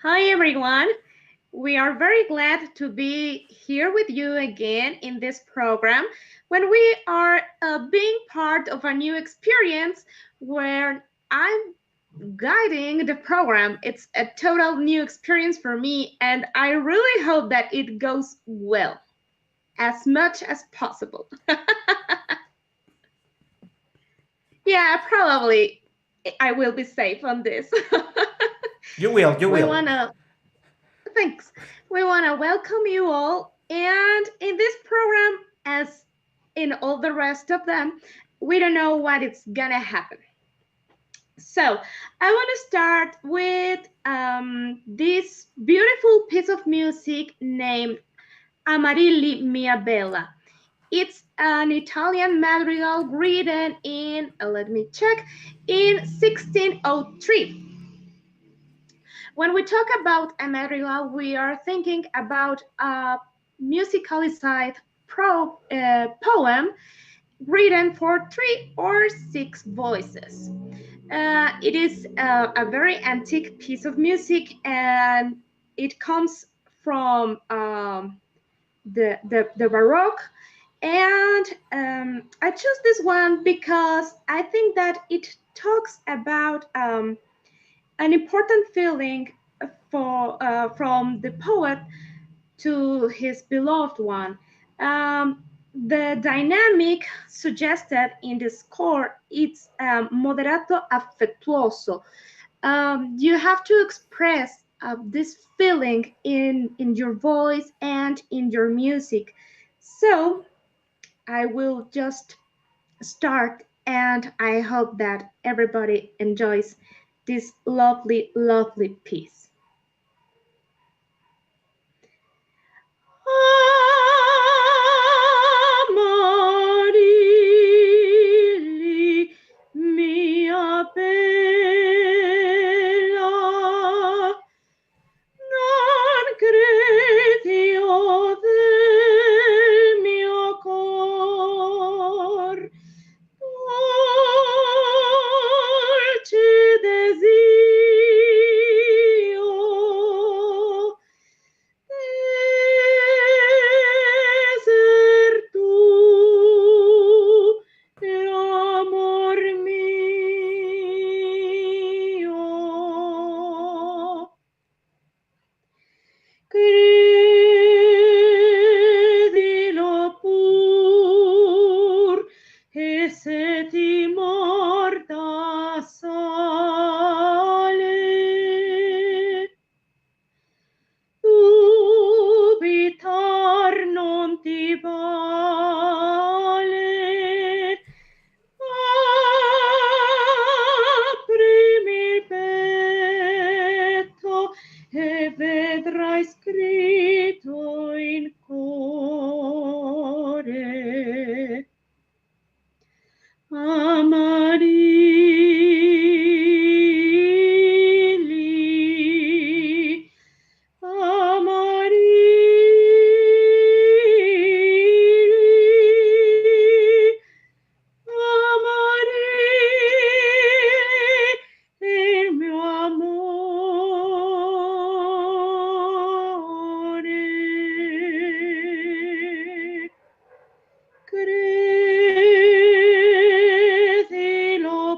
Hi, everyone. We are very glad to be here with you again in this program when we are being part of a new experience where I'm guiding the program. It's a total new experience for me, and I really hope that it goes well as much as possible. Yeah, probably I will be safe on this. You will, you we will. want to Thanks. We want to welcome you all. And in this program, as in all the rest of them, we don't know what it's going to happen. So I want to start with this beautiful piece of music named Amarilli Mia Bella. It's an Italian madrigal written in, let me check, in 1603. When we talk about a madrigal, we are thinking about a musicalized poem written for three or six voices. It is a very antique piece of music, and it comes from the Baroque. And I chose this one because I think that it talks about an important feeling from the poet to his beloved one. The dynamic suggested in the score is moderato affettuoso. You have to express this feeling in your voice and in your music. So I will just start, and I hope that everybody enjoys this lovely, lovely piece. Amarilli, mia bella, non credi del mio cor, dolce desio, ser tu, amor mio. Credilo pur, e se ti morta sale, dubitar non ti vale. Aprimi il petto e vedrai scritto in cuore Amarili, Amarili, Amarili, il mio amore. Credilo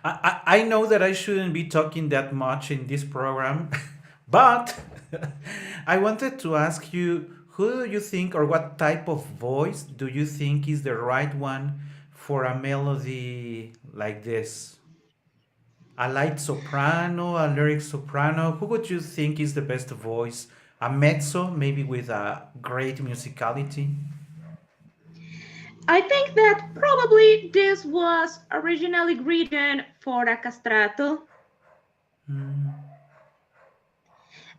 I know that I shouldn't be talking that much in this program, but I wanted to ask you, who do you think, or what type of voice do you think is the right one for a melody like this? A light soprano, a lyric soprano? Who would you think is the best voice? A mezzo, maybe with a great musicality? I think that probably this was originally written for a castrato.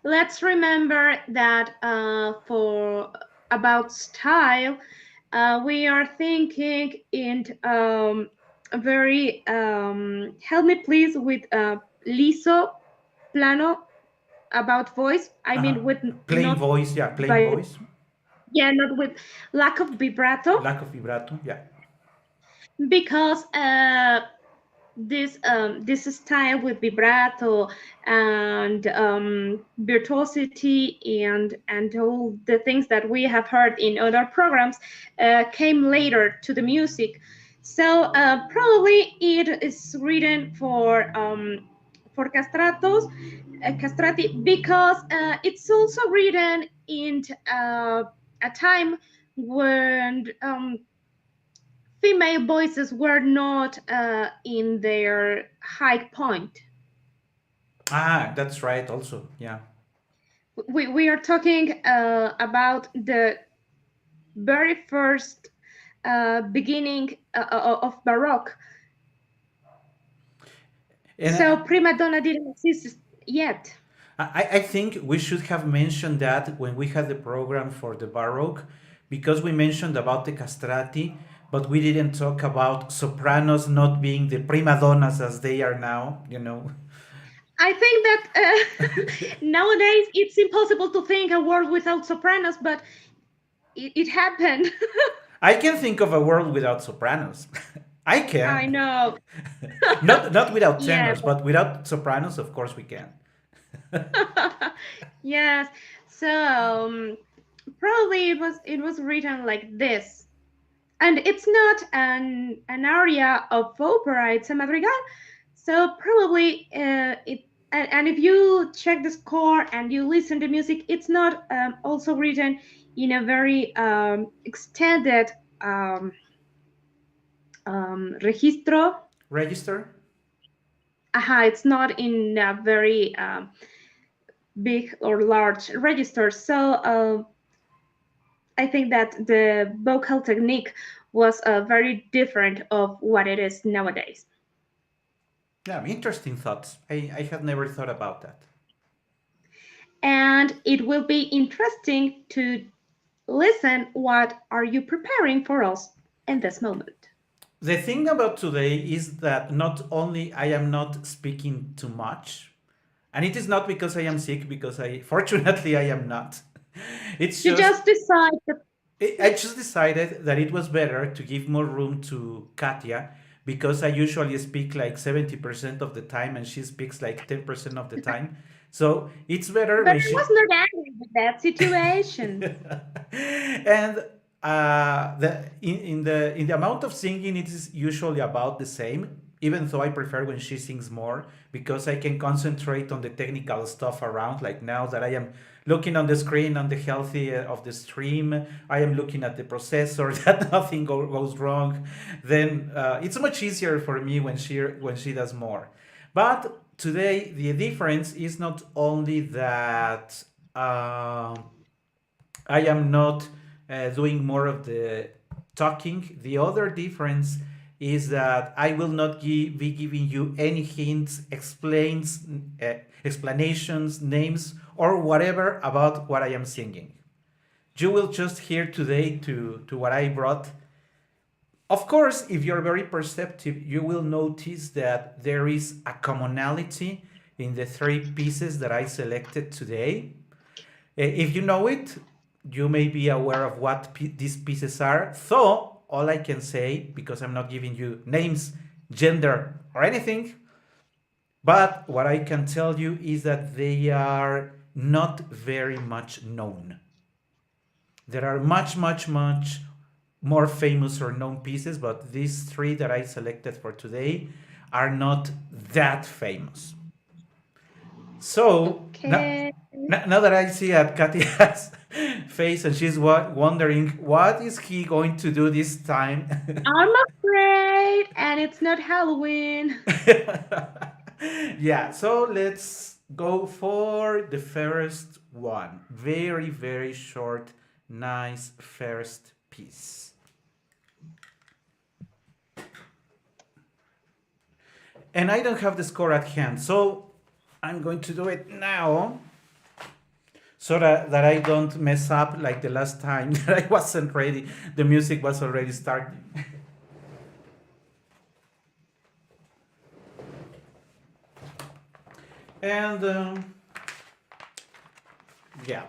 Let's remember that for about style, we are thinking in a very help me please with liso plano about voice. I Uh-huh. mean with Plain not voice, yeah, plain by voice. yeah not with lack of vibrato Lack of vibrato, yeah. because this style with vibrato and virtuosity and all the things that we have heard in other programs came later to the music. So probably it is written for castratos, castrati, because it's also written in a time when female voices were not in their high point. Ah, that's right, also, yeah. We are talking about the very first beginning of Baroque. And So prima donna didn't exist yet. I think we should have mentioned that when we had the program for the Baroque, because we mentioned about the castrati, but we didn't talk about sopranos not being the prima donnas as they are now. I think that nowadays it's impossible to think a world without sopranos, but it happened. I can think of a world without sopranos. I I can. know. Not without Yeah, tenors, but without sopranos, of course we can. yes. So probably it was written like this, and it's not an aria of opera; it's a madrigal. So probably it. And if you check the score and you listen to music, it's not also written in a very extended um, registro. Register? Aha, it's not in a very big or large register. So I think that the vocal technique was very different of what it is nowadays. Yeah, interesting thoughts. I had never thought about that. And it will be interesting to listen what are you preparing for us in this moment. The thing about today is that not only I am not speaking too much, and it is not because I am sick, because fortunately I am not. It's You just just decide that, I just decided that it was better to give more room to Katia because I usually speak like 70% of the time and she speaks like 10% of the time. So it's better but when I was she not angry with that situation. and in the amount of singing it is usually about the same, even though I prefer when she sings more because I can concentrate on the technical stuff around. Like now that I am looking on the screen on the healthy of the stream, I am looking at the processor that nothing goes wrong. Then it's much easier for me when she does more. But today the difference is not only that I am not doing more of the talking. The other difference is that I will not be giving you any hints, explanations, names, or whatever about what I am singing. You will just hear today to what I brought. Of course, if you're very perceptive, you will notice that there is a commonality in the three pieces that I selected today. If you know it, you may be aware of what these pieces are. So, all I can say, because I'm not giving you names, gender, or anything, but what I can tell you is that they are not very much known. There are much, much, much more famous or known pieces, but these three that I selected for today are not that famous. So Okay. now that I see at Katya's face and she's wondering what is he going to do this time. I'm afraid, and it's not Halloween. Yeah, so let's go for the first one. Very, very short, nice first piece. And I don't have the score at hand, so I'm going to do it now so that I don't mess up like the last time that I wasn't ready. The music was already starting. And yeah.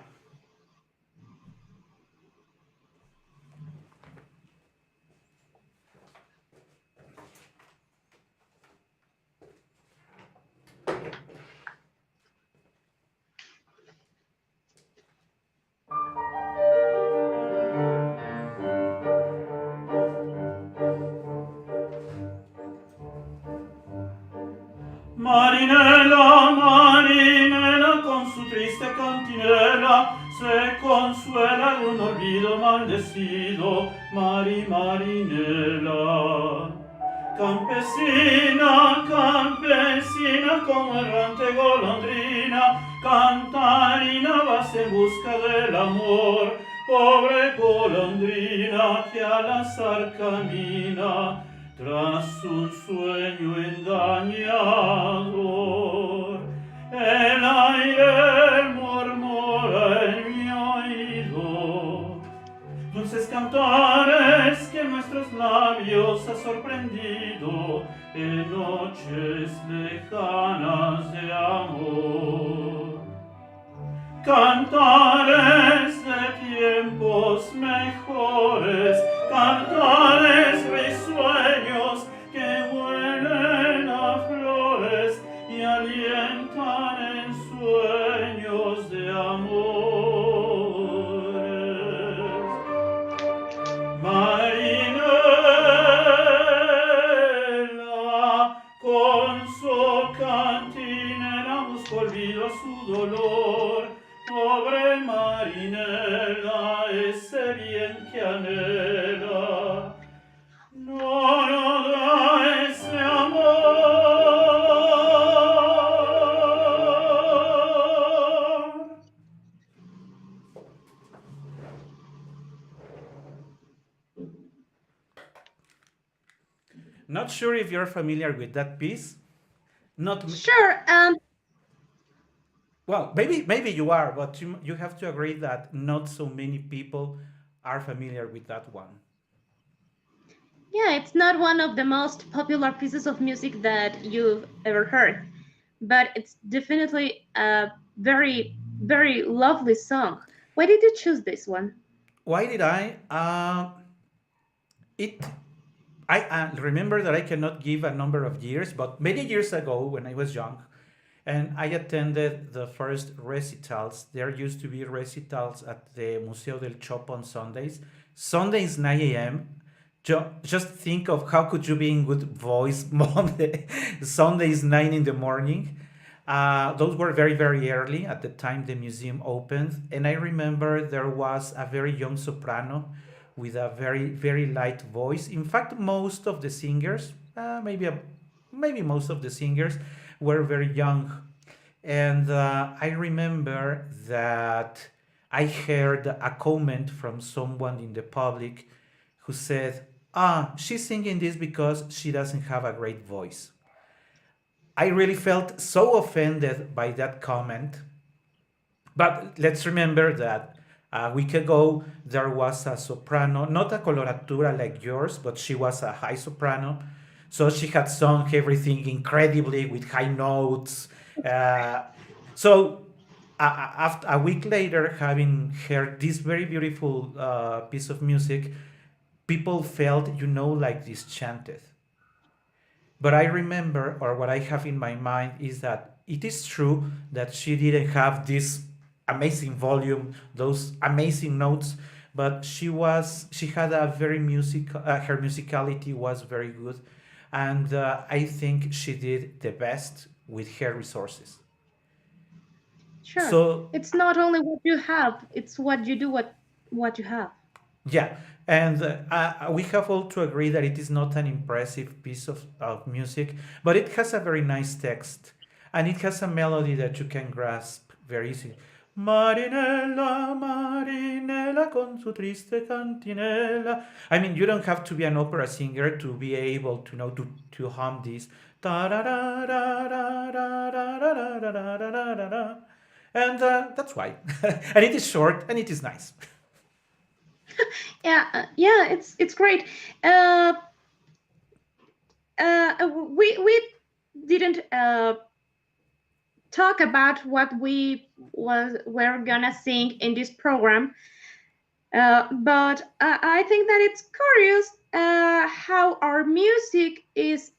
Marinela, Marinela, con su triste cantinela, se consuela de un olvido maldecido, Marinela. Campesina, campesina, como errante golondrina, cantarina, vas en busca del amor, pobre golondrina que al azar camina tras un sueño engañador. El aire murmura en mi oído dulces cantares que nuestros labios ha sorprendido en noches lejanas de amor. Cantares de tiempos mejores, cantares risueños que huelen a flores y alientan en sueños de amores. Marinela, con su cantinela buscó olvido a su dolor. Pobre Marinela, ese bien que anhela, no da ese amor. Not sure if you're familiar with that piece. Not Sure. well, maybe you are, but you have to agree that not so many people are familiar with that one. Yeah, it's not one of the most popular pieces of music that you've ever heard, but it's definitely a very, very lovely song. Why did you choose this one? Why did I? It. I remember that I cannot give a number of years, but many years ago when I was young, and I attended the first recitals. There used to be recitals at the Museo del Chopo on Sundays. Sundays 9 a.m. Just think of how could you be in good voice Monday, Sundays 9 in the morning. Those were very, very early at the time the museum opened. And I remember there was a very young soprano with a very, very light voice. In fact, most of the singers, maybe most of the singers, were very young. And I remember that I heard a comment from someone in the public who said, she's singing this because she doesn't have a great voice. I really felt so offended by that comment. But let's remember that a week ago there was a soprano, not a coloratura like yours, but she was a high soprano. So she had sung everything incredibly with high notes. Uh, so after a week later, having heard this very beautiful piece of music, people felt, like disenchanted. But I remember, or what I have in my mind, is that it is true that she didn't have this amazing volume, those amazing notes, but she had a very music. Her musicality was very good, and I think she did the best with her resources. Sure. So It's not only what you have, it's what you do what you have. yeah, and we have all to agree that it is not an impressive piece of music, but it has a very nice text, and it has a melody that you can grasp very easily. Marinella, Marinella con su triste cantinella. I mean, you don't have to be an opera singer to be able to know to hum this. And that's why. And it is short and it is nice. Yeah, yeah, it's great. Uh, we didn't talk about what we're gonna sing in this program, but I think that it's curious how our music is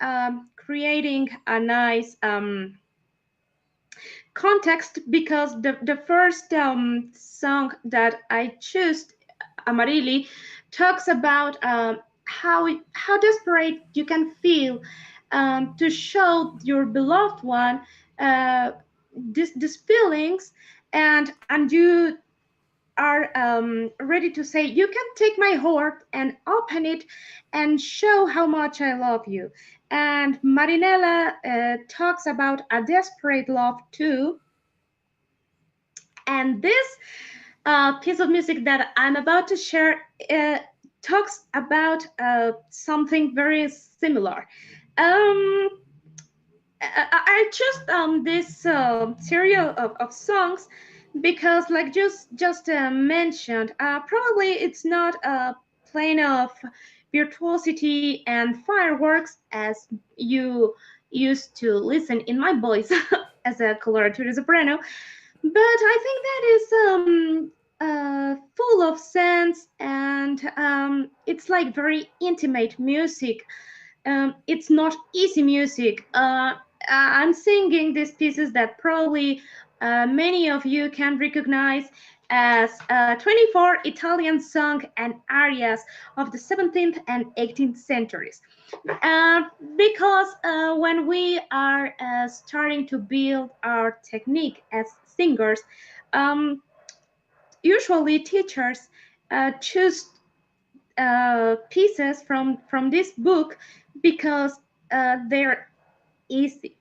creating a nice context, because the first song that I chose, Amarili, talks about how desperate you can feel to show your beloved one uh, these feelings, and you are ready to say, you can take my heart and open it and show how much I love you. And Marinella talks about a desperate love too. And this piece of music that I'm about to share talks about something very similar. Um, I chose this serial of songs because, like just mentioned, probably it's not a plane of virtuosity and fireworks as you used to listen in my voice as a coloratura soprano, but I think that is full of sense, and it's like very intimate music. It's not easy music. I'm singing these pieces that probably many of you can recognize as 24 Italian song and arias of the 17th and 18th centuries. Uh, because when we are starting to build our technique as singers, um, usually teachers choose pieces from this book because they're easy.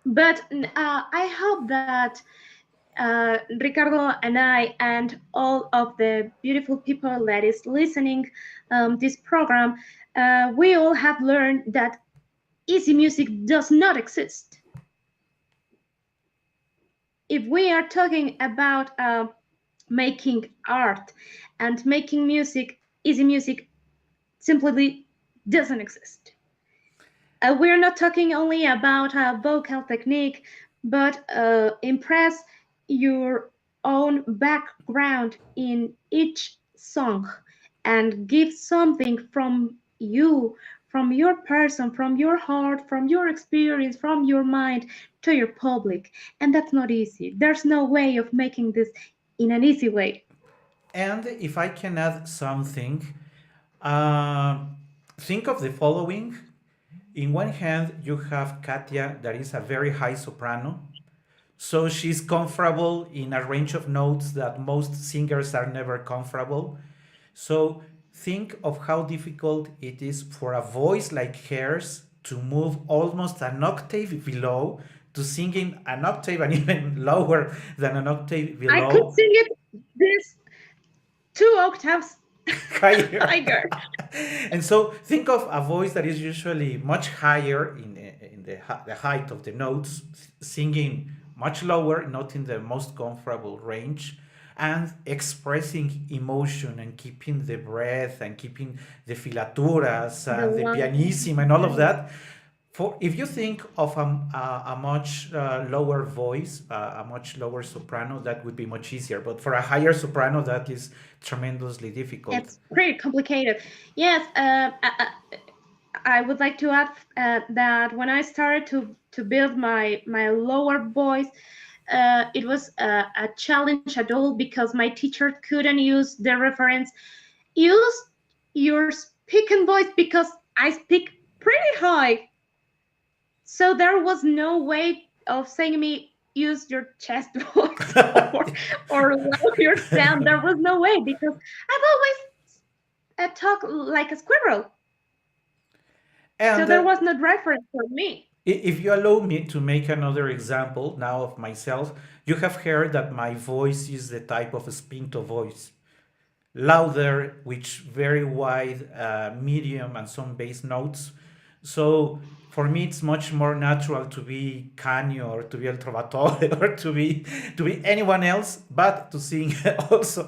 But I hope that Ricardo and I and all of the beautiful people that is listening this program, we all have learned that easy music does not exist. If we are talking about making art and making music, easy music simply doesn't exist. We're not talking only about vocal technique, but impress your own background in each song and give something from you, from your person, from your heart, from your experience, from your mind to your public. And that's not easy. There's no way of making this in an easy way. And if I can add something, uh, think of the following. In one hand, you have Katia, that is a very high soprano. So she's comfortable in a range of notes that most singers are never comfortable. So think of how difficult it is for a voice like hers to move almost an octave below to singing an octave and even lower than an octave I could below sing it this 2 octaves higher. higher. And so think of a voice that is usually much higher in the height of the notes, singing much lower, not in the most comfortable range, and expressing emotion and keeping the breath and keeping the filaturas The and the line. pianissimo and all of that. For if you think of a much lower voice, a much lower soprano, that would be much easier. But for a higher soprano, that is tremendously difficult. It's pretty complicated. Yes, I would like to add that when I started to build my lower voice, it was a challenge at all because my teacher couldn't use the reference. Use your speaking voice because I speak pretty high. So there was no way of saying me use your chest voice or lower your sound. There was no way because I've always talked like a squirrel. So And there was no reference for me. if you allow me to make another example now of myself, you have heard that my voice is the type of a spinto voice, louder, which very wide, medium, and some bass notes. So for me, it's much more natural to be Canio or to be El Trovatore or to be anyone else, but to sing also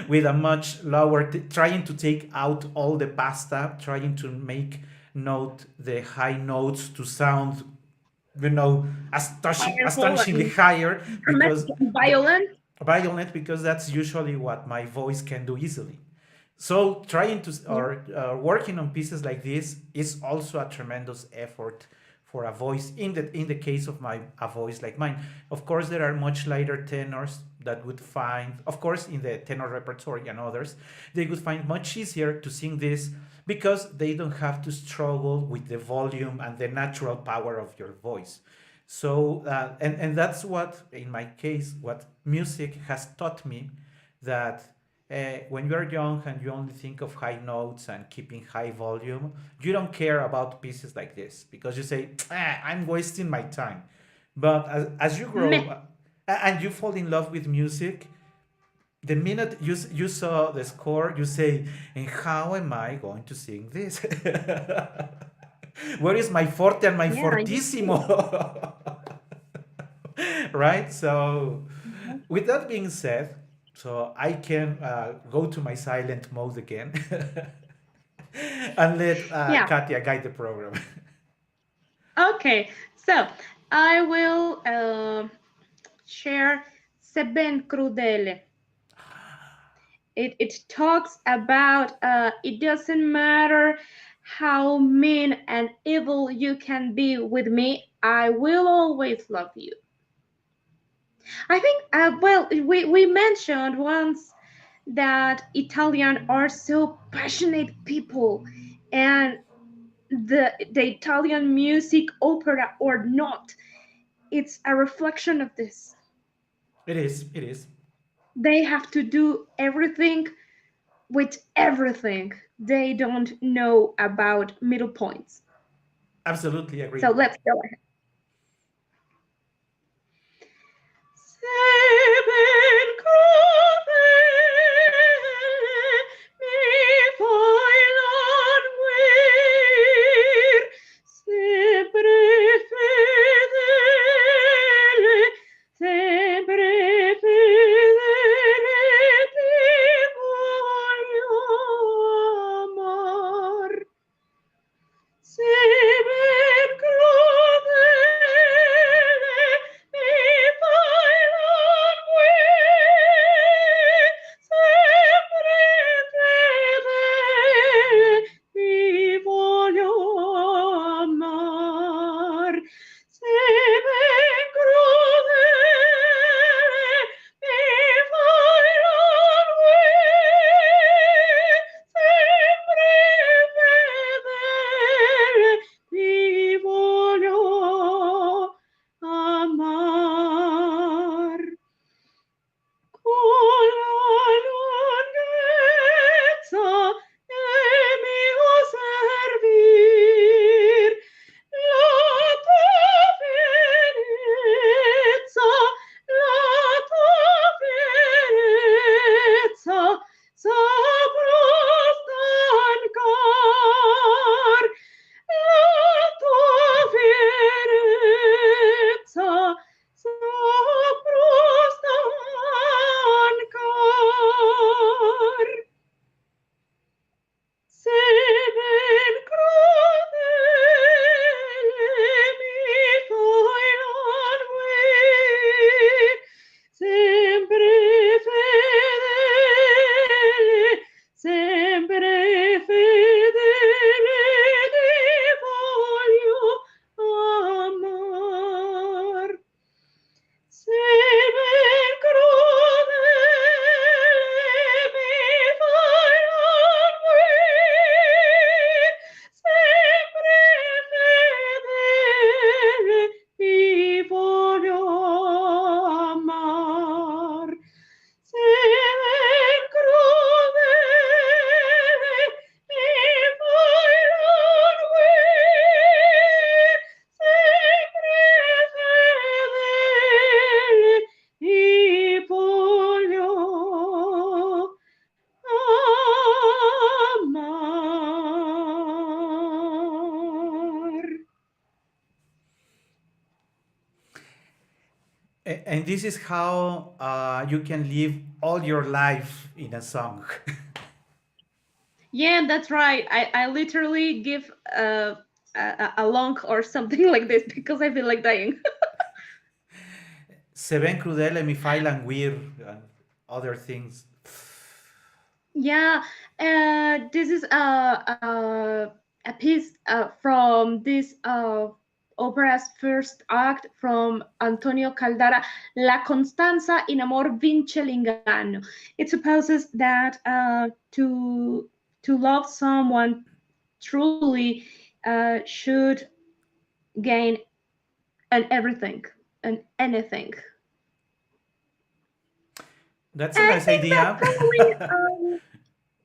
with a much lower, trying to take out all the pasta, trying to make note the high notes to sound, Powerful astonishingly and higher, because dramatic and violent. violent, because that's usually what my voice can do easily. So trying to, Yeah. or working on pieces like this is also a tremendous effort for a voice. In the case of a voice like mine, of course there are much lighter tenors that would find, of course, in the tenor repertory and others, they would find much easier to sing this because they don't have to struggle with the volume and the natural power of your voice. So and that's what, in my case, what music has taught me, that when you're young and you only think of high notes and keeping high volume, you don't care about pieces like this because you say, I'm wasting my time. But as you grow Meh. and you fall in love with music, the minute you saw the score, you say, and how am I going to sing this? Where is my forte and my Yeah, you fortissimo? do. Right? So, with that being said, so I can go to my silent mode again and let Yeah. Katia guide the program. Okay. So I will share Se ben crudele. It talks about it doesn't matter how mean and evil you can be with me, I will always love you. I think, well, we mentioned once that Italian are so passionate people, and the Italian music, opera or not, it's a reflection of this. It is, it is. They have to do everything with everything. They don't know about middle points. Absolutely So agree. let's go ahead. Seven crudele mi foilan vir, sempre fedele, sempre fedele ti voglio amar. Seven crudele mi fai languir, And this is how you can live all your life in a song. Yeah, that's right. I literally give a lung or something like this because I feel like dying. Se ven crudele mi failan wir and other things. Yeah, this is a piece from this opera's first act from Antonio Caldara, La Constanza in amor vince l'inganno. It supposes that to love someone truly should gain an everything and anything. That's a I nice think that idea. probably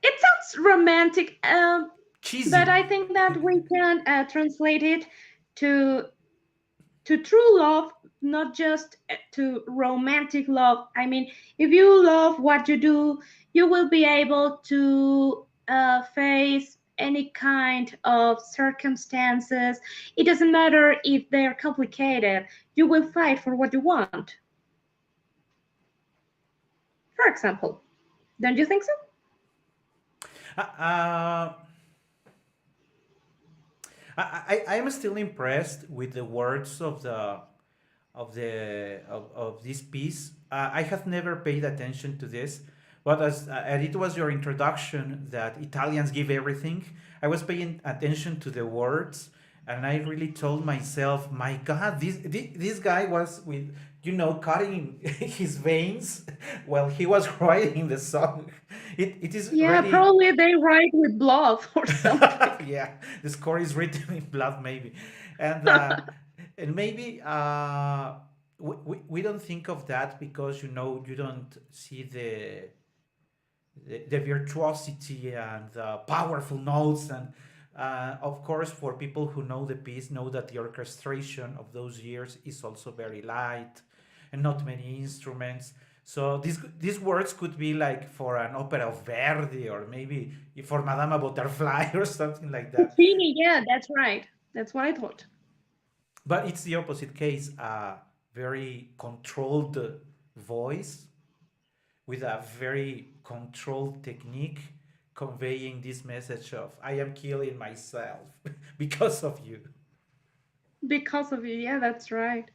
it sounds romantic, but Cheesy. I think that we can translate it to to true love, not just to romantic love. I mean, if you love what you do, you will be able to face any kind of circumstances. It doesn't matter if they're complicated. You will fight for what you want. For example, don't you think so? Uh, uh, I am still impressed with the words of this piece. I have never paid attention to this, but as and it was your introduction that Italians give everything. I was paying attention to the words, and I really told myself, "My God, this guy was with cutting his veins while he was writing the song." It is Yeah, really probably they write with blood or something. yeah, the score is written in blood, maybe, and maybe we don't think of that because you don't see the virtuosity and the powerful notes and of course for people who know the piece know that the orchestration of those years is also very light and not many instruments. So these words could be like for an opera of Verdi or maybe for Madama Butterfly or something like that. Puccini, yeah, that's right. That's what I thought. But it's the opposite case, a very controlled voice with a very controlled technique conveying this message of I am killing myself because of you. Because of you, yeah, that's right.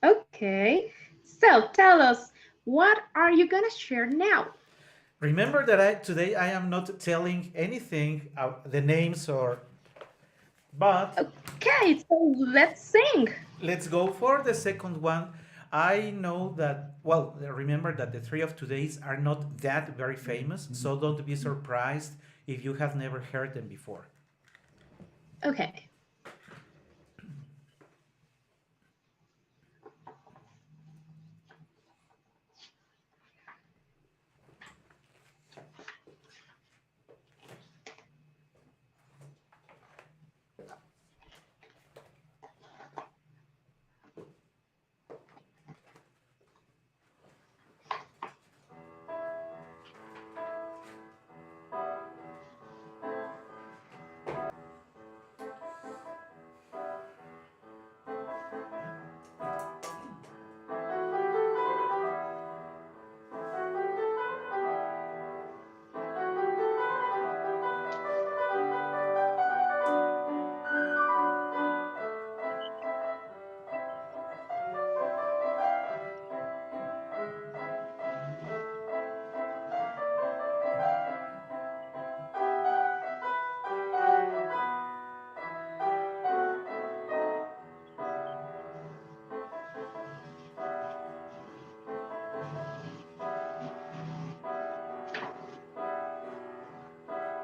Okay, so tell us, what are you gonna share now? Remember that today I am not telling anything the names or but Okay, so let's sing. let's go for the second one. I know that, well, remember that the three of today's are not that very famous, so don't be surprised if you have never heard them before. Okay.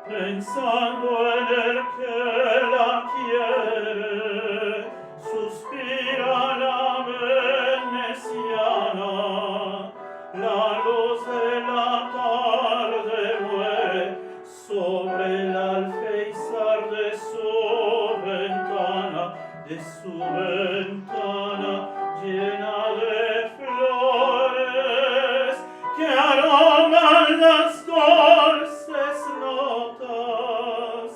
Pensando en el que la quiere, suspira la veneciana, la luz de la tarde muere sobre el alféizar de su ventana llena de flores que aroman las dulces notas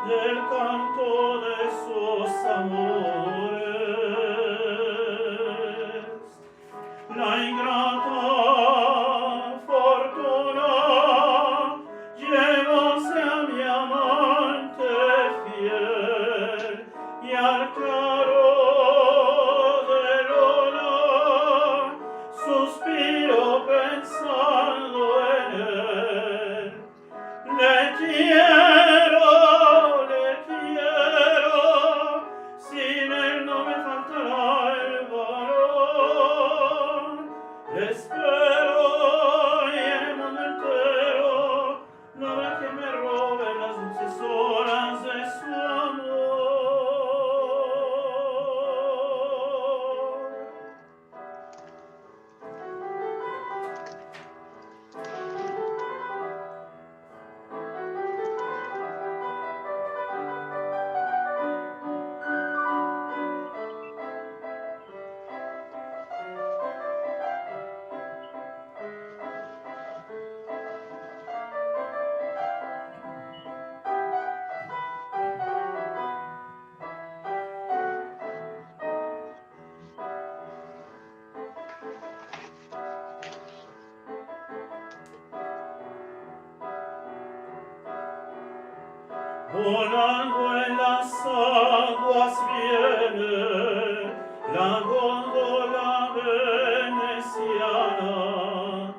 del canto de sus amores. La volando en las aguas viene la góndola veneciana,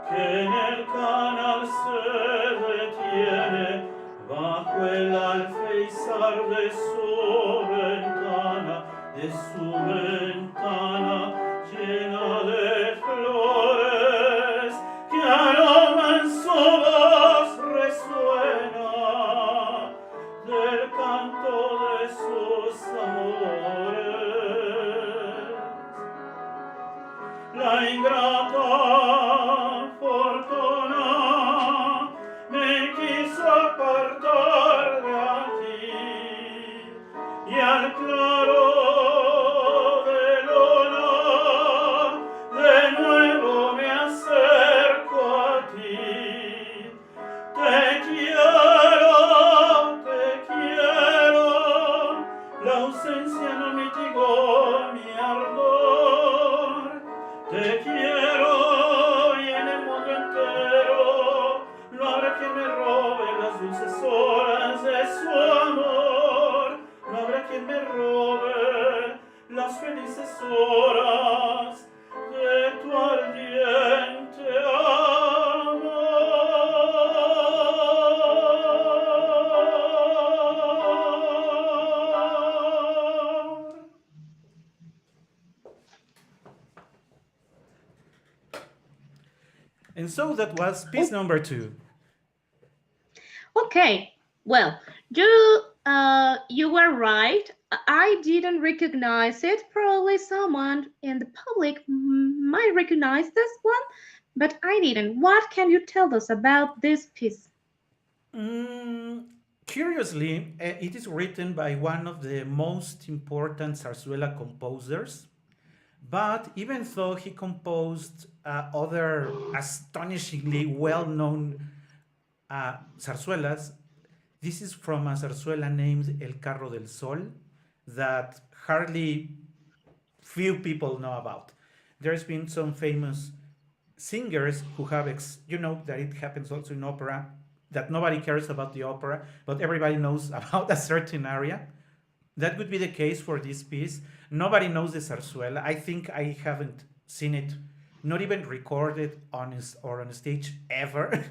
que en el canal se detiene bajo el alféizar de su ventana llena de flores que aroman su voz resuena del canto de sus amores. La ingrata fortuna me quiso apartar de aquí y al claro de luna de nuevo me acerco a ti. Te quiero, la ausencia no mitigó mi ardor. Te quiero y en el mundo entero no habrá quien me robe las dulces horas de su amor. No habrá quien me robe las felices horas de tu ardiente amor. And so that was piece number 2. Okay, well, you were right. I didn't recognize it. Probably someone in the public might recognize this one, but I didn't. What can you tell us about this piece? Mm, Curiously, it is written by one of the most important zarzuela composers. But even though he composed other astonishingly well known zarzuelas, this is from a zarzuela named El Carro del Sol that hardly few people know about. There's been some famous singers who have, you know, that it happens also in opera, that nobody cares about the opera, but everybody knows about a certain aria. That would be the case for this piece. Nobody knows the zarzuela. I think I haven't seen it, not even recorded or on stage ever.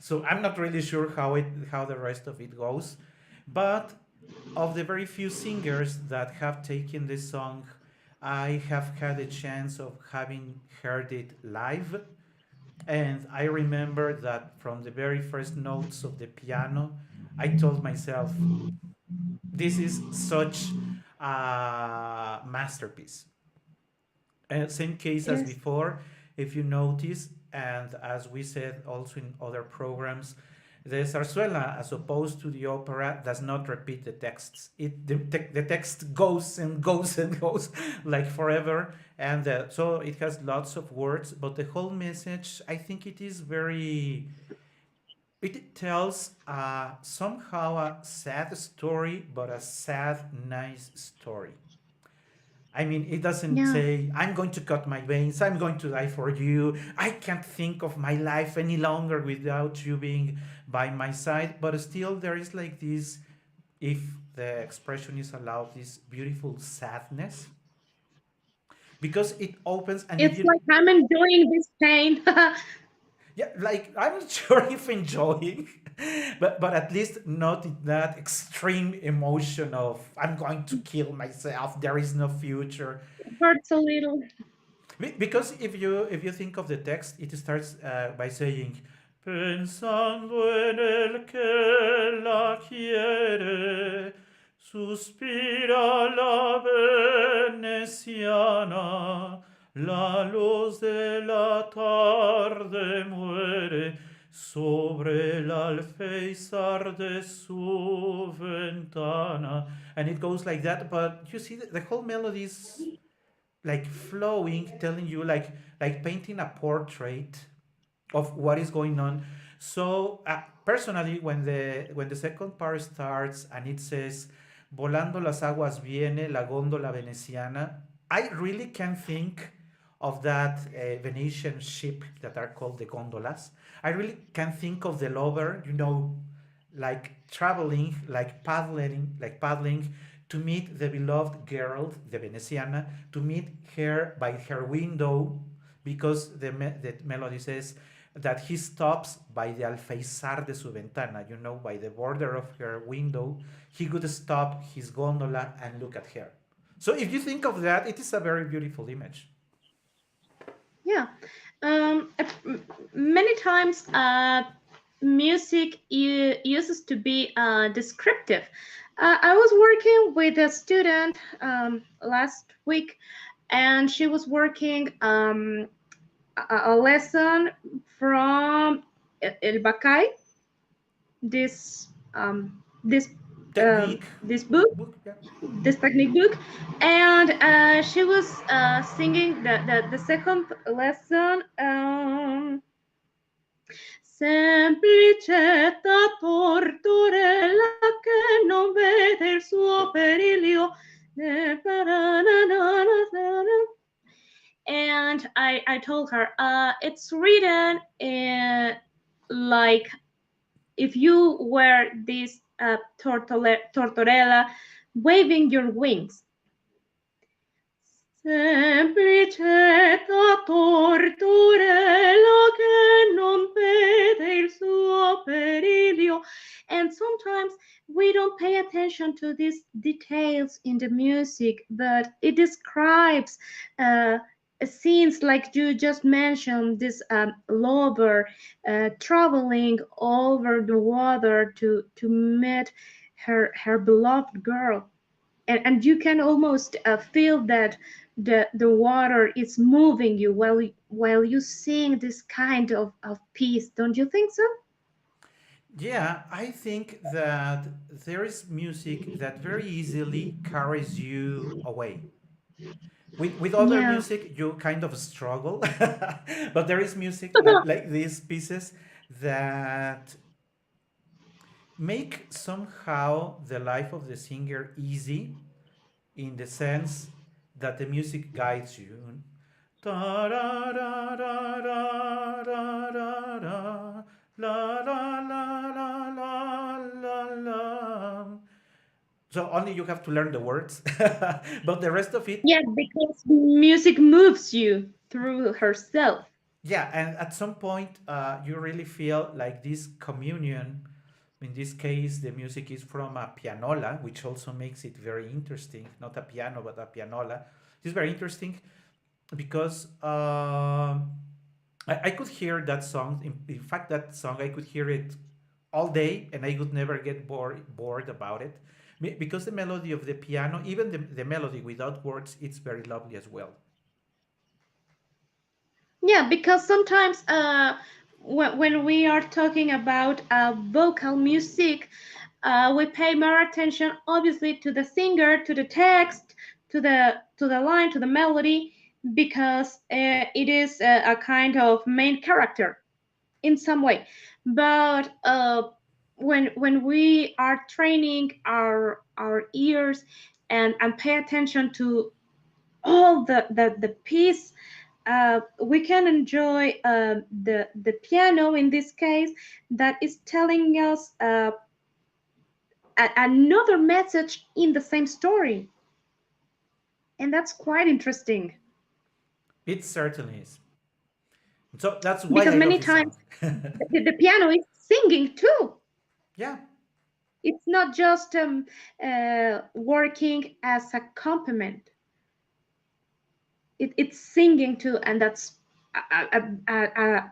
So I'm not really sure how the rest of it goes. But of the very few singers that have taken this song, I have had a chance of having heard it live. And I remember that from the very first notes of the piano, I told myself, this is such a masterpiece. Same case as Yes. before, if you notice, and as we said also in other programs, the zarzuela, as opposed to the opera, does not repeat the texts. The text goes and goes and goes like forever, and so it has lots of words. But the whole message, I think, it is very. It tells somehow a sad story, but a sad, nice story. I mean, it doesn't Yeah. say, I'm going to cut my veins, I'm going to die for you, I can't think of my life any longer without you being by my side. But still, there is like this, if the expression is allowed, this beautiful sadness because it opens, and if It's you, like I'm enjoying this pain. yeah, like I'm not sure if enjoying, but at least not in that extreme emotion of I'm going to kill myself, there is no future. Hurts a little. Because if you think of the text, it starts by saying, pensando en el que la quiere, suspira la veneciana, la luz de la tarde muere sobre el alféizar de su ventana. And it goes like that, but you see the whole melody is like flowing, telling you like painting a portrait of what is going on. So personally, when the second part starts and it says volando las aguas viene la góndola veneciana, I really can think of that Venetian ship that are called the gondolas. I really can think of the lover, like traveling, like paddling to meet the beloved girl, the Veneciana, to meet her by her window, because the melody says that he stops by the alféizar de su ventana, by the border of her window. He could stop his gondola and look at her. So if you think of that, it is a very beautiful image. Yeah. Many times, music uses to be descriptive. I was working with a student last week, and she was working a lesson from El Bacay, this Technique this book, book, yeah. this technique book, and she was singing the second lesson. Semplicetta tortorella che non vede il suo periglio. And I told her, it's written like if you were this tortorella waving your wings. Semplicetta tortorella che non vede il suo periglio. And sometimes we don't pay attention to these details in the music, but it describes scenes like you just mentioned, this lover traveling over the water to meet her beloved girl, and you can almost feel that the water is moving you while you sing this kind of piece, don't you think so? Yeah, I think that there is music that very easily carries you away. With other Yeah. music, you kind of struggle, but there is music like these pieces that make somehow the life of the singer easy, in the sense that the music guides you. Da, da, da, da, da, da, da, da, la, la, la, la, la, la, la. So only you have to learn the words, but the rest of it, Yeah, because music moves you through herself. yeah. And at some point, you really feel like this communion. In this case, the music is from a pianola, which also makes it very interesting. Not a piano, but a pianola. It's very interesting because I could hear that song. In fact, that song, I could hear it all day and I would never get bored about it. Because the melody of the piano, even the melody without words, it's very lovely as well. Yeah, because sometimes when we are talking about vocal music, we pay more attention, obviously, to the singer, to the text, to the line, to the melody, because it is a kind of main character in some way. But when we are training our ears and pay attention to all the piece, we can enjoy the piano in this case that is telling us another message in the same story, and that's quite interesting It certainly is. So that's why because I love many this song. times the piano is singing too. Yeah. It's not just working as accompaniment. It's singing too, and that's a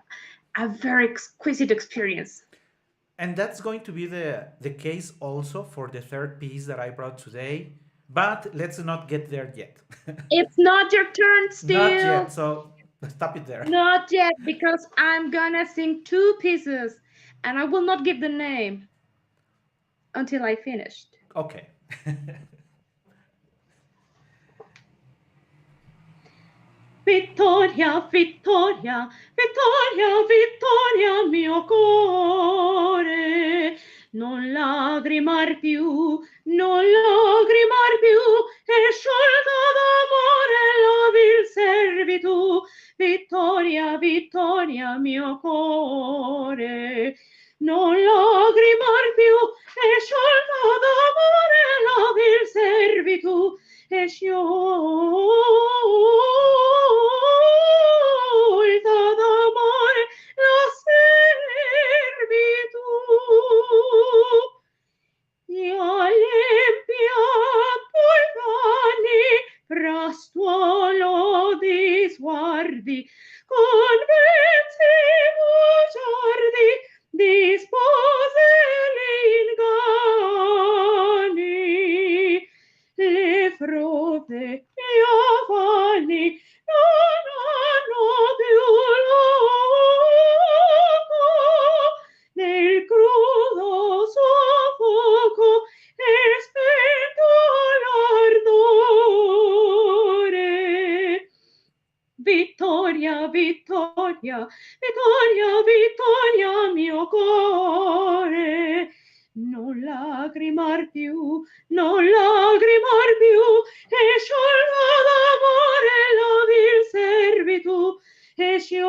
very exquisite experience. And that's going to be the case also for the third piece that I brought today. But let's not get there yet. It's not your turn Not yet. still. So stop it there. Not yet, because I'm gonna sing two pieces and I will not give the name until I finished. Okay. Vittoria, Vittoria, Vittoria, Vittoria, mio cuore. Non lagrimar più, non lagrimar più, è sciolta d'amore la vil servitù. Vittoria, Vittoria, mio cuore. non lagrimar più, e sciolta d'amore la vil servitù, e sciolta d'amore la servitù. Io l'empianto i panni, frastuolo di sguardi, convenzi bugiardi, dispose l'inganni. Le frode gli affanni non hanno più loco nel crudo soffoco e spento l'ardore. Vittoria, vittoria, vittoria, vittoria, mio cuore. Non lagrimar più, non lagrimar più, e sciolta d'amore la vil servitù, e sciolta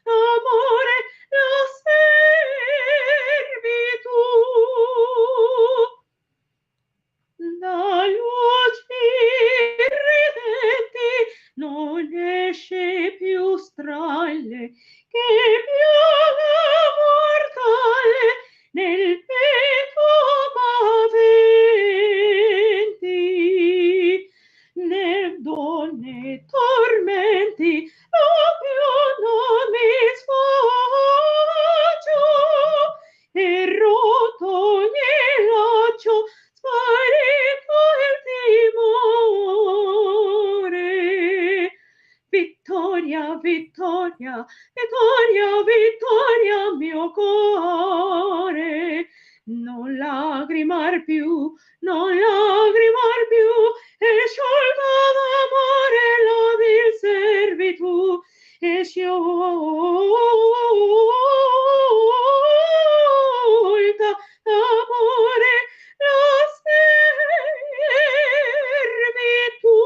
d'amore la servitù. Da luci ridenti non esce più stralle che piaga mortale nel petto m'aventi, né donne tormenti no più non mi sfoggio, e rotto ogni laccio sparito il timore. Vittoria, vittoria, vittoria, vittoria, mio cuore. Non lagrimar più, non lagrimar più, e sciolta d'amore la vil servitù, e sciolta d'amore la servitù.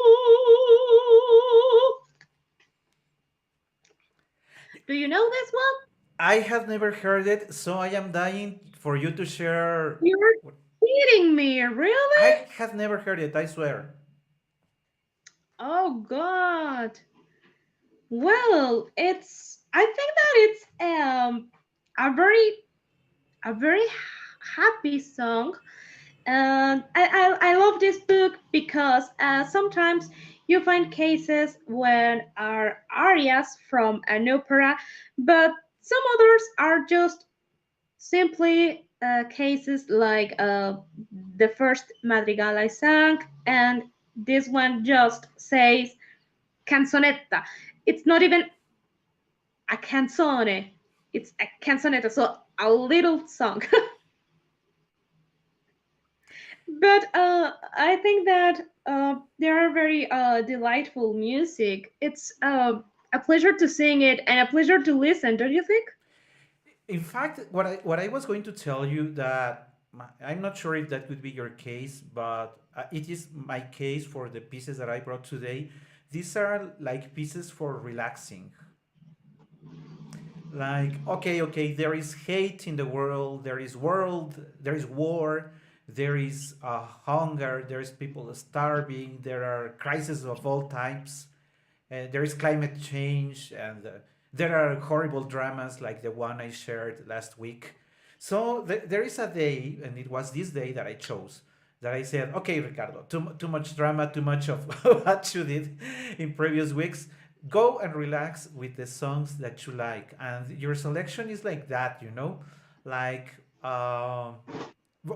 Do you know this one? I have never heard it, so I am dying for you to share. You're kidding me, really? I have never heard it, I swear. Oh God. Well, I think that it's a very happy song. And I love this book because sometimes you find cases when are arias from an opera, but some others are just simply cases like the first madrigal I sang, and this one just says canzonetta. It's not even a canzone, it's a canzonetta, so a little song. But I think that they are very delightful music. It's a pleasure to sing it and a pleasure to listen, don't you think? In fact, what I was going to tell you that I'm not sure if that would be your case, but it is my case for the pieces that I brought today. These are like pieces for relaxing. Like, okay, there is hate in the world, there is war, there is hunger, there is people starving, there are crises of all types, there is climate change, and there are horrible dramas like the one I shared last week. So there is a day, and it was this day that I chose, that I said, okay, Ricardo, too much drama, too much of what you did in previous weeks. Go and relax with the songs that you like. And your selection is like that, like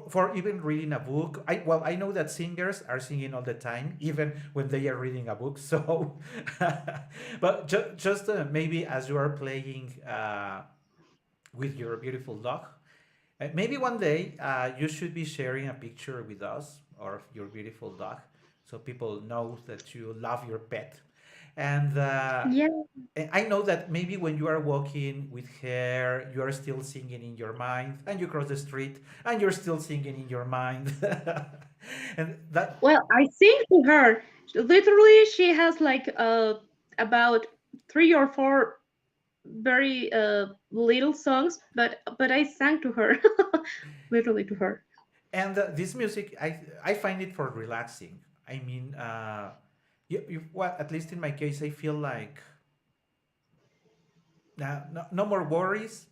for even reading a book. I know that singers are singing all the time, even when they are reading a book. So, but just maybe as you are playing with your beautiful dog, maybe one day you should be sharing a picture with us of your beautiful dog, so people know that you love your pet. And Yeah. I know that maybe when you are walking with her, you are still singing in your mind, and you cross the street, and you're still singing in your mind. And that, Well, I sing to her. Literally, she has like about three or four very little songs, but I sang to her, literally to her. And this music, I find it for relaxing. I mean, well, at least in my case, I feel like no more worries.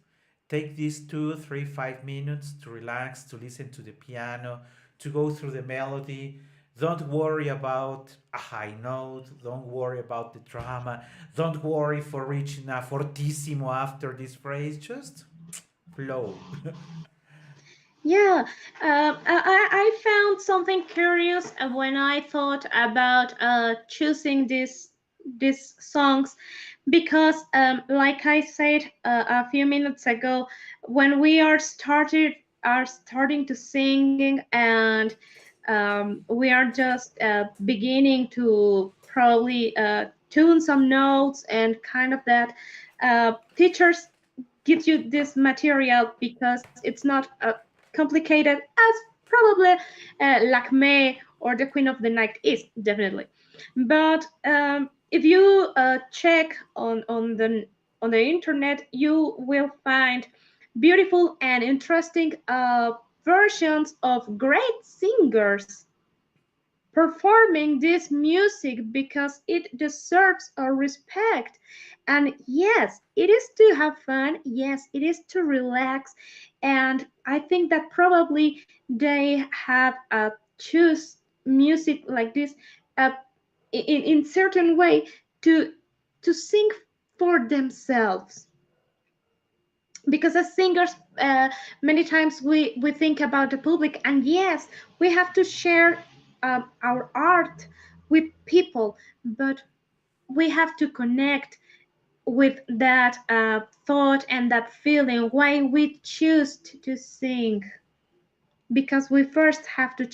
Take these 2, 3, 5 minutes to relax, to listen to the piano, to go through the melody. Don't worry about a high note. Don't worry about the drama. Don't worry for reaching a fortissimo after this phrase. Just flow. Yeah, I found something curious when I thought about choosing these songs because, like I said a few minutes ago, when we are starting to singing and we are just beginning to probably tune some notes and kind of that, teachers gives you this material because it's not complicated as probably Lakme or the Queen of the Night is definitely. But if you check on the internet, you will find beautiful and interesting versions of great singers performing this music because it deserves our respect. And yes, it is to have fun. Yes, it is to relax. And I think that probably they have choose music like this uh, in certain way to to sing for themselves, because as singers many times we think about the public, and yes, we have to share our art with people, but we have to connect with that thought and that feeling why we choose to sing, because we first have to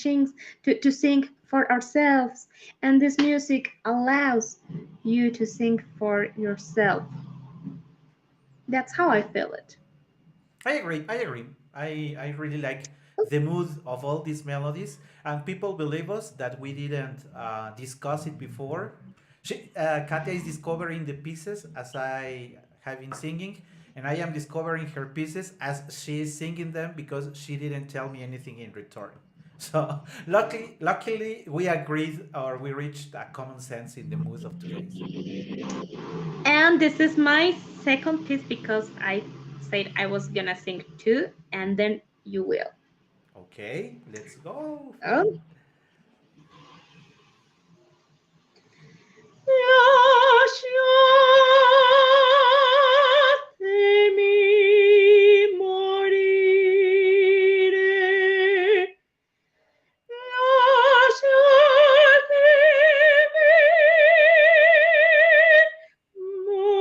sing for ourselves, and this music allows you to sing for yourself. That's how I feel it. I agree. I agree. I really like the mood of all these melodies, and people believe us that we didn't discuss it before. Katia is discovering the pieces as I have been singing, and I am discovering her pieces as she is singing them because she didn't tell me anything in return. So luckily, we agreed or we reached a common sense in the mood of today's. And this is my second piece because I said I was gonna sing two, and then you will. Okay, let's go. Oh. Lasciatemi morire, lasciatemi morire.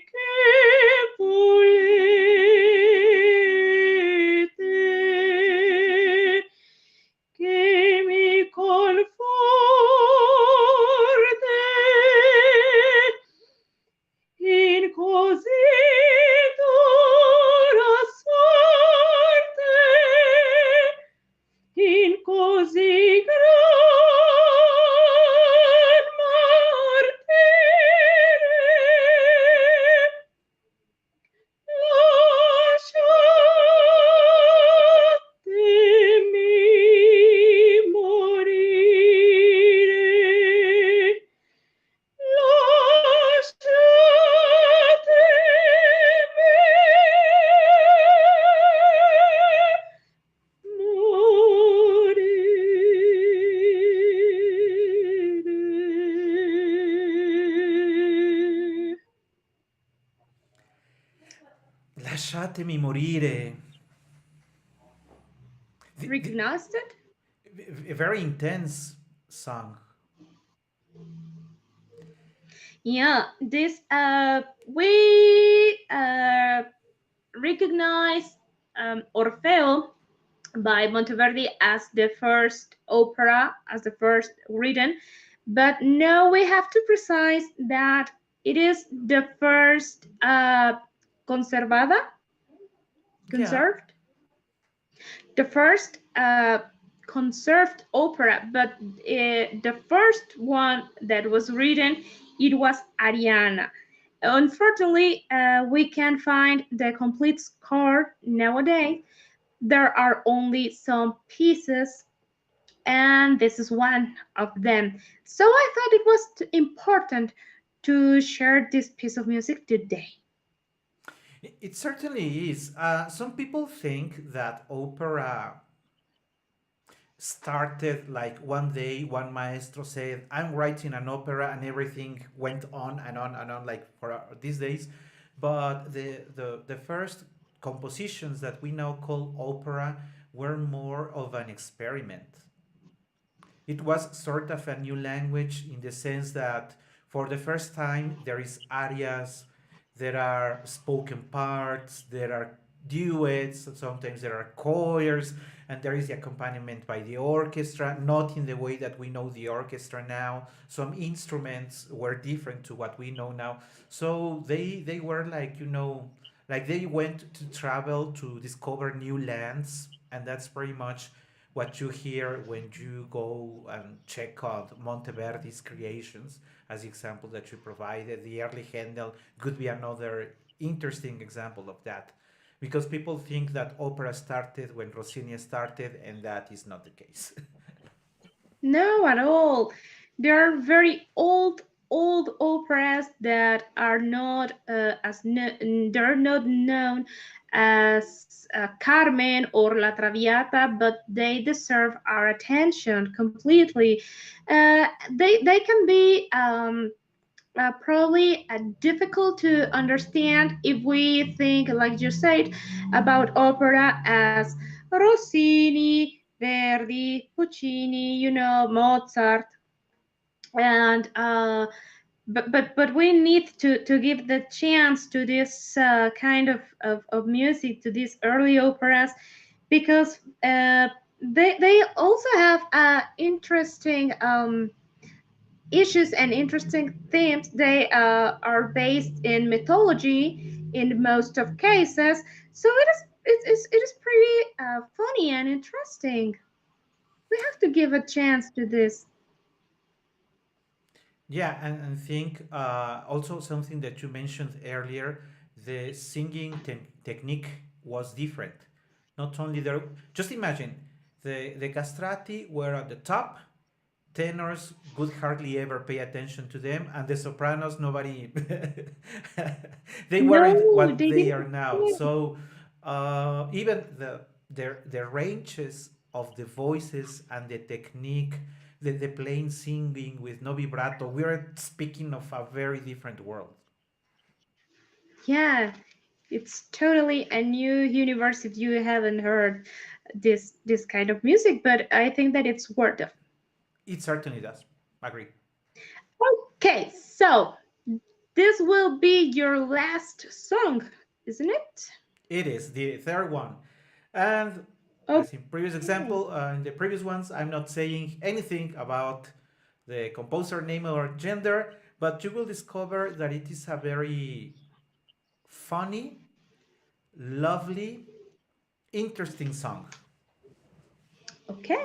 Che volete che mi conforte in così dura sorte, in così gran martire. Lasciatemi morire, lasciatemi morire. Lasciatemi morire. Recognized it? A very intense song. Yeah, this we recognize Orfeo by Monteverdi as the first opera, as the first written, but no, we have to precise that it is the first conservada, Yeah. conserved. The first conserved opera, but the first one that was written, it was Ariana. Unfortunately, we can't find the complete score nowadays. There are only some pieces, and this is one of them. So I thought it was important to share this piece of music today. It certainly is. Some people think that opera started like one day, one maestro said, I'm writing an opera, and everything went on and on and on, like for these days. But the first compositions that we now call opera were more of an experiment. It was sort of a new language in the sense that for the first time there is arias, there are spoken parts, there are duets, sometimes there are choirs, and there is the accompaniment by the orchestra, not in the way that we know the orchestra now. Some instruments were different to what we know now. So they were like, like they went to travel to discover new lands, and that's pretty much what you hear when you go and check out Monteverdi's creations, as the example that you provided. The early Handel could be another interesting example of that, because people think that opera started when Rossini started, and that is not the case. No, at all. There are very old operas that are not they're not known as Carmen or La Traviata, but they deserve our attention completely. They can be probably difficult to understand if we think, like you said, about opera as Rossini, Verdi, Puccini, Mozart, and but we need to give the chance to this kind of music, to these early operas, because they also have interesting issues and interesting themes. They are based in mythology in most of cases, so it is pretty funny and interesting. We have to give a chance to this. Yeah, and think also something that you mentioned earlier, the singing technique was different. Not only there, just imagine the castrati were at the top, tenors would hardly ever pay attention to them, and the sopranos, nobody, they weren't No, what they they are didn't. now. So even the ranges of the voices and the technique, the plain singing with no vibrato, we are speaking of a very different world. Yeah, it's totally a new universe if you haven't heard this kind of music, but I think that it's worth it. It certainly does. Agree. Okay, so this will be your last song, isn't it? It is the third one. And as in previous Okay. example, in the previous ones, I'm not saying anything about the composer name or gender, but you will discover that it is a very funny, lovely, interesting song. Okay.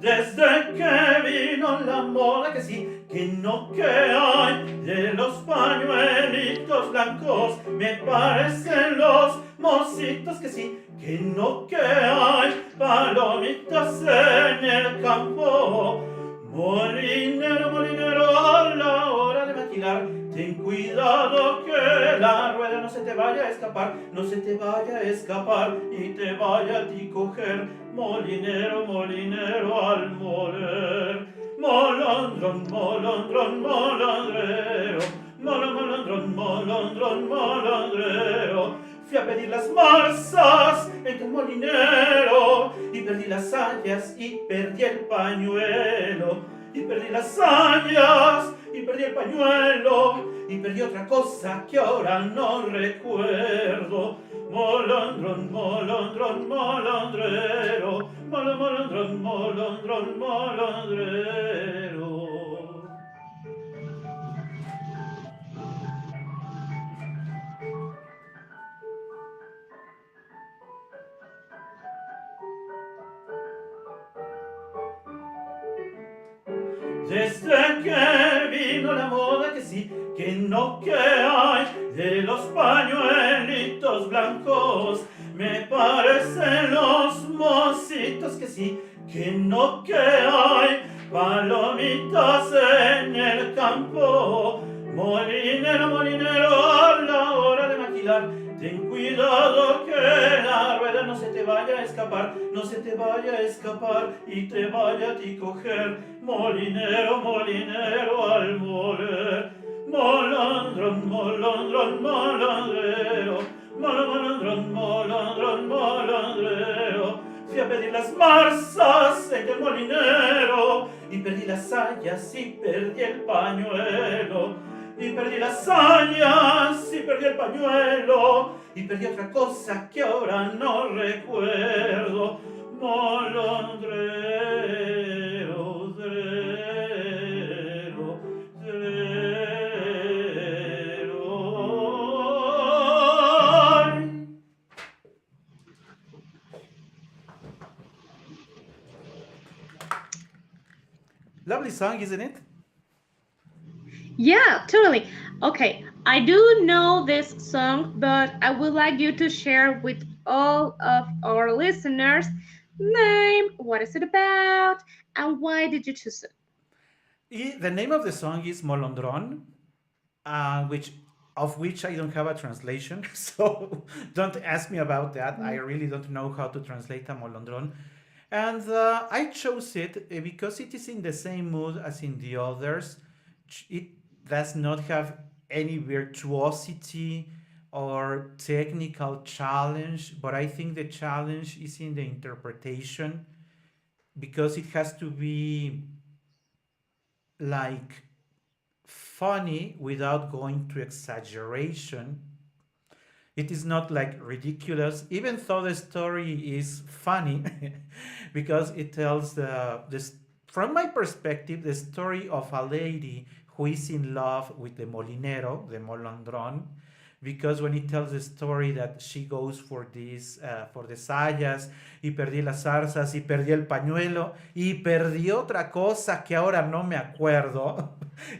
Desde que vino la moda que sí, que no que hay de los pañuelitos blancos, me parecen los mocitos que sí, que no que hay palomitas en el campo. Molinero, molinero, a la hora de maquilar, ten cuidado que la rueda no se te vaya a escapar, no se te vaya a escapar y te vaya a ti coger. Molinero, molinero al moler, molondrón, molondrón, molondrero, molondrón, molondrón, molondrero. Fui a pedir las masas en tu molinero y perdí las sayas y perdí el pañuelo. Y perdí las sayas y perdí el pañuelo. Y perdí otra cosa que ahora no recuerdo. Molondrón, molondrón, molondrero. Molondrón, molondrón, molondrero. Desde que vino la moda que sí, que no que hay de los pañuelitos blancos, me parecen los mocitos que sí, que no que hay palomitas en el campo. Molinero, molinero, a la hora de maquilar, ten cuidado que la rueda no se te vaya a escapar, no se te vaya a escapar y te vaya a ti coger. Molinero, molinero al moler, molondrón, molondrón, molondrero, molondrón, molondrón, molondrero. Fui a pedir las marzas en el molinero y perdí las sayas y perdí el pañuelo. Y perdí las sayas y perdí el pañuelo y perdí otra cosa que ahora no recuerdo. Molondrero, drero, drero. Lovely song, isn't it? Yeah, totally. Okay, I do know this song, but I would like you to share with all of our listeners name, what is it about, and why did you choose it? The name of the song is Molondron, which of which I don't have a translation, so don't ask me about that. I really don't know how to translate a molondron. And I chose it because it is in the same mood as in the others. It does not have any virtuosity or technical challenge, but I think the challenge is in the interpretation because it has to be like funny without going to exaggeration. It is not like ridiculous, even though the story is funny, because it tells this. From my perspective, the story of a lady who is in love with the molinero, the molondron, because when he tells the story that she goes for this, for the sayas, y perdí las zarzas, y perdí el pañuelo, y perdí otra cosa que ahora no me acuerdo.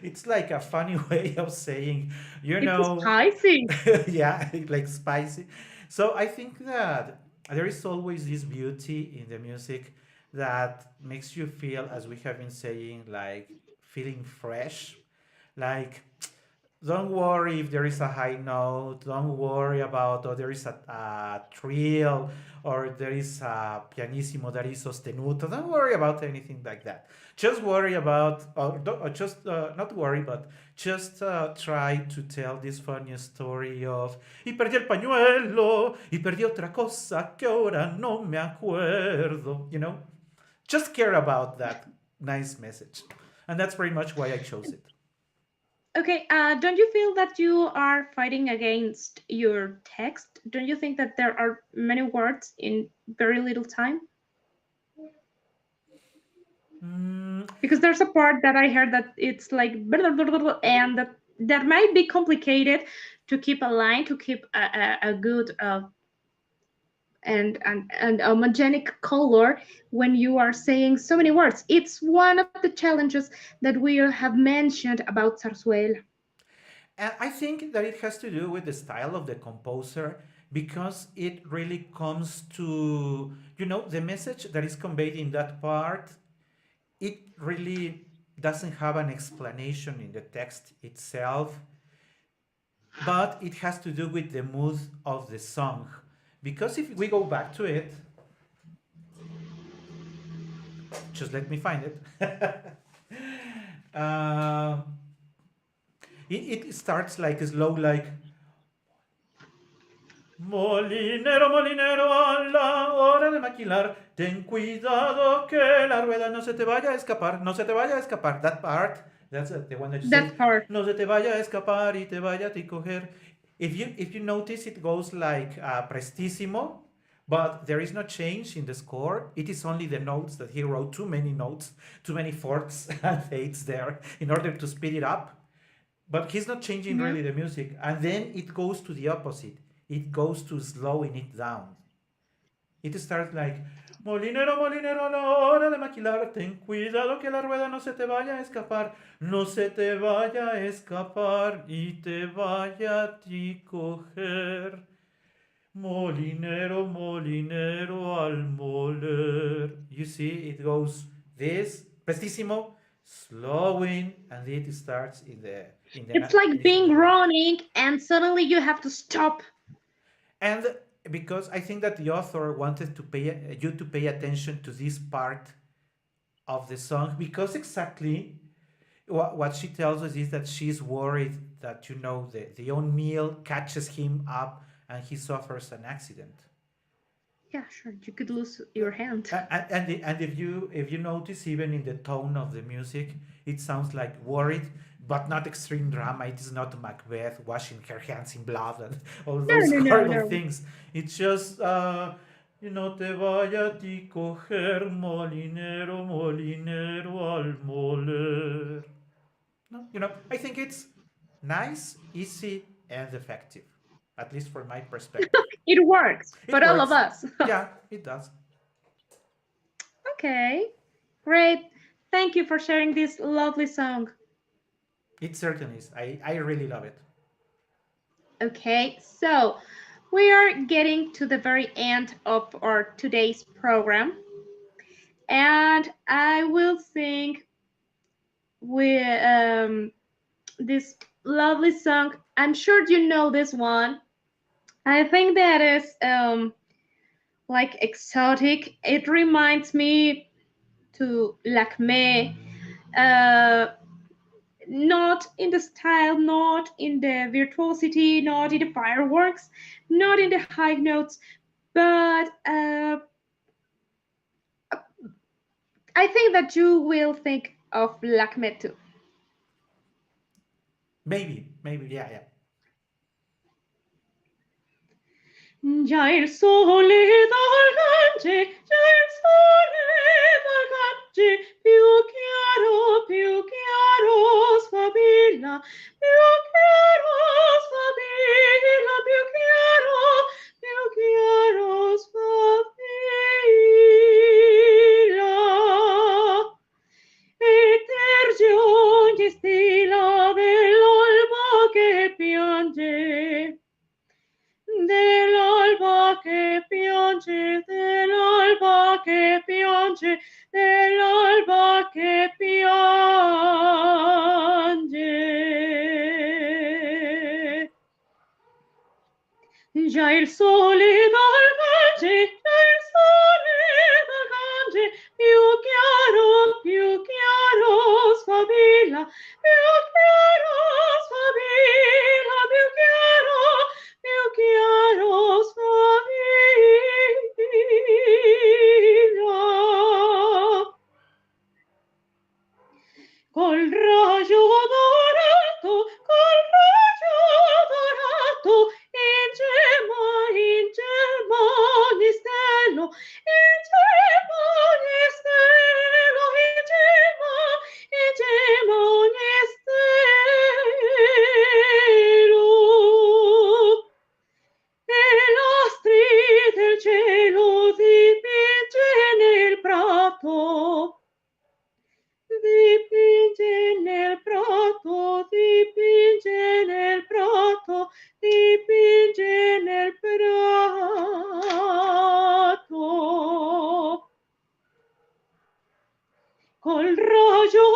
It's like a funny way of saying, you It's know, spicy. yeah, like spicy. So I think that there is always this beauty in the music that makes you feel, as we have been saying, like feeling fresh. Like, don't worry if there is a high note. Don't worry about, or there is a trill, or there is a pianissimo that is sostenuto. Don't worry about anything like that. Just worry about, or just not worry, but just try to tell this funny story of y perdí el pañuelo y perdí otra cosa que ahora no me acuerdo. You know, just care about that nice message, and that's pretty much why I chose it. Okay, don't you feel that you are fighting against your text? Don't you think that there are many words in very little time? Mm, Because there's a part that I heard that it's like blah, blah, blah, blah, and that might be complicated to keep a line, to keep a good and homogenic color when you are saying so many words. It's one of the challenges that we have mentioned about zarzuela. And I think that it has to do with the style of the composer because it really comes to, the message that is conveyed in that part. It really doesn't have an explanation in the text itself, but it has to do with the mood of the song. Because if we go back to it, just let me find it. uh, it starts like slow, like Molinero, molinero, a la hora de maquilar, ten cuidado que la rueda no se te vaya a escapar, no se te vaya a escapar. That part, that's the one that you say, That part. no se te vaya a escapar y te vaya a ti coger. If you notice, it goes like prestissimo, but there is no change in the score. It is only the notes that he wrote too many notes, too many fourths and eighths there in order to speed it up. But he's not changing Mhm. really the music. And then it goes to the opposite. It goes to slowing it down. It starts like, molinero, molinero, a la hora de maquilar, ten cuidado que la rueda no se te vaya a escapar, no se te vaya a escapar y te vaya a ti coger. Molinero, molinero al moler. You see, it goes this prestissimo, slowing, and it starts It's like initial being melody. running and suddenly you have to stop. And because I think that the author wanted to pay you to pay attention to this part of the song, because exactly what she tells us is that she's worried that the own meal catches him up and he suffers an accident. Yeah, sure. You could lose your hand. And if you notice, even in the tone of the music, it sounds like worried, but not extreme drama. It is not Macbeth washing her hands in blood and all No, those no, no, horrible no. things. It's just te vaya a ti coger, molinero, molinero al moler. No, I think it's nice, easy, and effective, at least from my perspective. It works for It all of works. us. Yeah, it does. Okay, great. Thank you for sharing this lovely song. It certainly is. I really love it. Okay, so we are getting to the very end of our today's program, and I will sing with this lovely song. I'm sure you know this one. I think that is like exotic. It reminds me to Lacme. Uh, Not in the style, not in the virtuosity, not in the fireworks, not in the high notes, but I think that you will think of Lacme too. Maybe, yeah, yeah. Già il sole già il sole d'algange, più chiaro sfavilla, più chiaro sfavilla. E terge ogni stilla dell'alba che piange, dell'alba che piange, dell'alba che piange, dell'alba che piange. Già il sole dal Gange, già il sole dal Gange, più chiaro sfavilla, più chiaro sfavilla. Col raggio dorato, in gemma ogni stelo, in gemma ogni stelo, in gemma ogni stelo. E l'astri del cielo dipinge nel prato, dipinge nel prato, dipinge nel prato, dipinge nel prato. Col raggio